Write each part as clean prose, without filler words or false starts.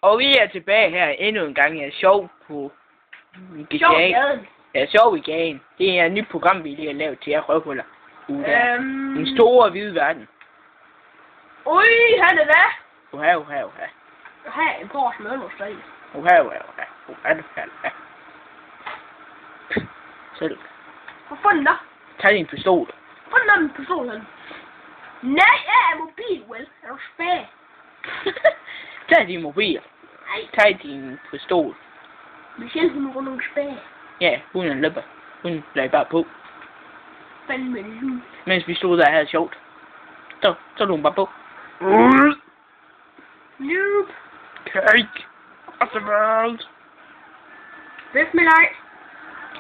Og vi er tilbage her endnu en gang. Jeg er sjov på gaden. Ja, sjov i gaden. Det er et nyt program, vi lige har lavet til jer røvhuller. Den store hvide verden. Ui, han er der. Uha. Her er en pors med noget strid. Uha. Selv. Hvor fanden da? Tag din pistol. Hvor er min pistol hen? Nej, jeg er mobil, vel? Er du spæd? Tag din mobil. Nej. Tag din pistol. Michelle, hun er nogle spæd. Ja, hun er løber. Hun lagde bare på. Fanden med det. Mens vi stod der og havde sjovt. Så lå hun bare på. Noob. Cake. Of the world. Væk med dig.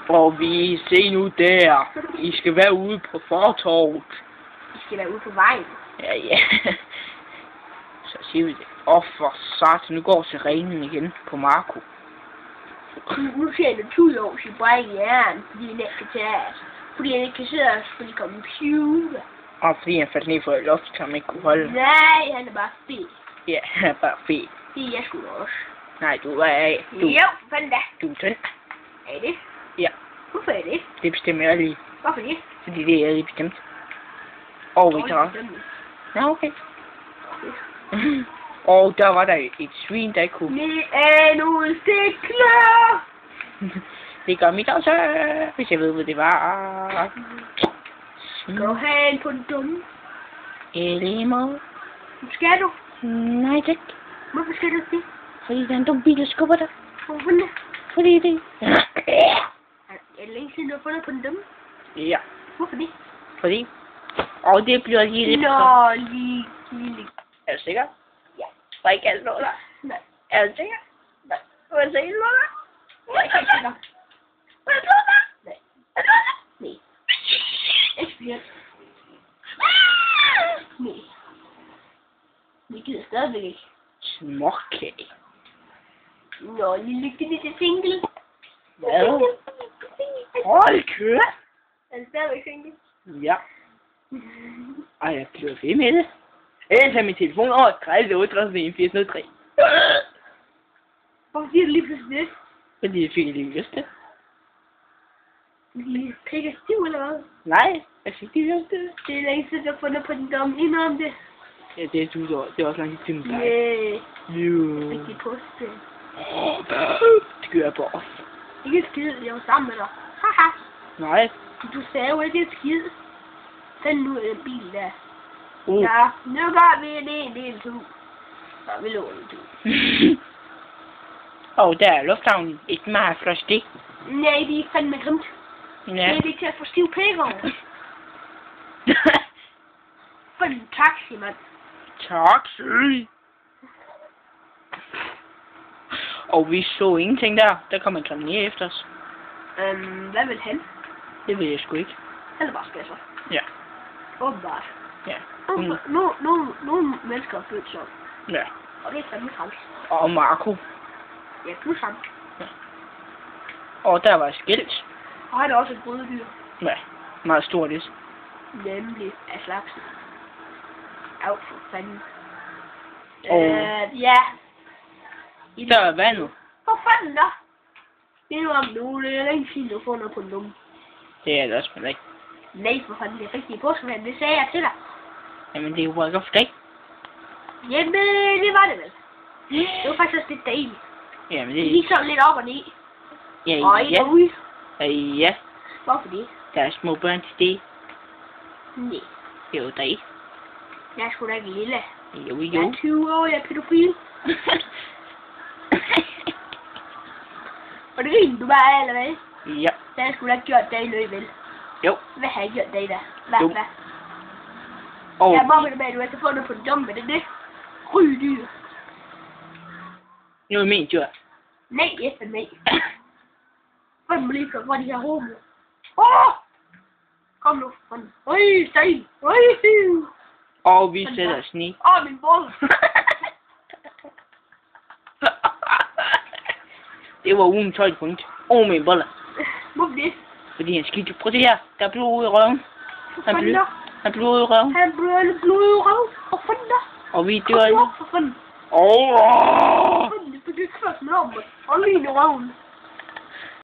Og vi se nu der. I skal være ude på fortorvet. I skal være ude på vejen. Ja. Så siger vi det. For satan, nu går sirenen igen på Marco. Nu ser det tud over sit brække jern, fordi han ikke kan tage os. Fordi han ikke kan sidde og spille computer. Og fordi han faldt ned for et loft, som han ikke kunne holde. Nej, han er bare fed. Ja, han er bare fed. Det er jeg sgu da også. Nej, du er af. Jo, fanden da. Du er tynd. Er det? Ja. Hvorfor er det? Det bestemmer jeg lige. Hvorfor det? Fordi det er jeg lige bestemt. Og vi tager. Ja, okay. Og der var der et svin, der ikke kunne. Det er nogle stikler! Det gør mit også, hvis jeg ved, hvad det var. Gå hen på den dumme. Lige måde. Skal du? Nej, tak. Hvorfor skal du det? Fordi der er en dum bil, der skubber dig. Hvorfor det? Fordi det. Er det længe siden, du har fundet på den dumme? Ja. Hvorfor det? Fordi. Og det bliver lige lidt. Nå, lige. Er du sikker? Ja. Var ikke alt noget der? Nej. Er du sikker? Nej. Var du sikker noget der? Jeg er ikke helt sikker. Var du noget der? Nej. Er du noget der? Nej. Ikke specielt. Nej. Vi gider stadigvæk ikke. Småkage. Nå, lille single. Hvad? Hold køre. Er det stadigvæk single? Ja. Ej, jeg bliver ved med det. Ellers tager min telefon over 30 831 Hvorfor siger du lige pludselig det? Fordi jeg fik lige lyst til. Lige pikker stiv eller hvad? Nej, jeg fik lige lyst til. Det er længe siden, jeg har fundet på den dumme ind om det. Ja, det er 1000 år. Det er også langt til dig. Yeah. Rigtig puste. Det gør jeg på os. Ikke skid, jeg var sammen med dig. Haha. Nej. Du sagde jo ikke en skid. Send nu en bil der. Ja, nu gør vi en del 2. Så vi låner en 2. Og der er lufthavnen. Et meget flot stik. Nej, det er fandme grimt. Ja. Det er ikke til at få stiv pæk over. For en taxi, mand. Taxi. Og vi så ingenting der. Der kom en kriminel efter os. Hvad vil han? Det ved jeg sgu ikke. Han er bare skasser. Ja. Åbenbart. Ja. Nogle mennesker er født sådan. Ja. Og det er fandme træls. Og Marco. Ja, plus ham. Ja. Og der var et skilt. Og han er også et brøddyr. Ja. Meget stort is. Nemlig af slagsen. Au for fanden. Og Ja. der er vandet. Hvor fanden da? Det er jo om nu, det er længe siden, du får noget på en dumme. Det er det også med dig. Nej, for fanden, det er rigtigt påskevand, det sagde jeg til dig. Jamen det er jo ikke for dig. Jamen, det var det vel. Det var faktisk også lidt dejligt. Jamen Det det gik sådan lidt op og ned. ja, Og ind og ud. ja. Hvorfor det? Der er små børn til det. Nej, Det er jo dig. jeg er sgu da ikke lille. Jo. Jeg er 20 år, jeg er pædofil. Og det griner du bare af, eller hvad? Ja. Det har jeg sgu da ikke gjort dig løg, vel? Jo. Hvad har jeg gjort dig da? Jo. Hvad? Og Jeg må med det med, at du har fundet på den dumme, men det er det. Rydyr. nu er min tur. Nej, efter mig. Hvor må lige hvor de her homo. Kom nu, hånden. Øj, sten. Øj, Og vi sætter os ned. min bold. Det var ugens højdepunkt. Min boller. Hvorfor det? Fordi han skidte. Prøv det her. Der er blod ud i røven. Han er blod ud i røven. Han blod i røven. Hvor fanden da? Og vi dør. For fanden. Åh! Nå, og lige nu røven.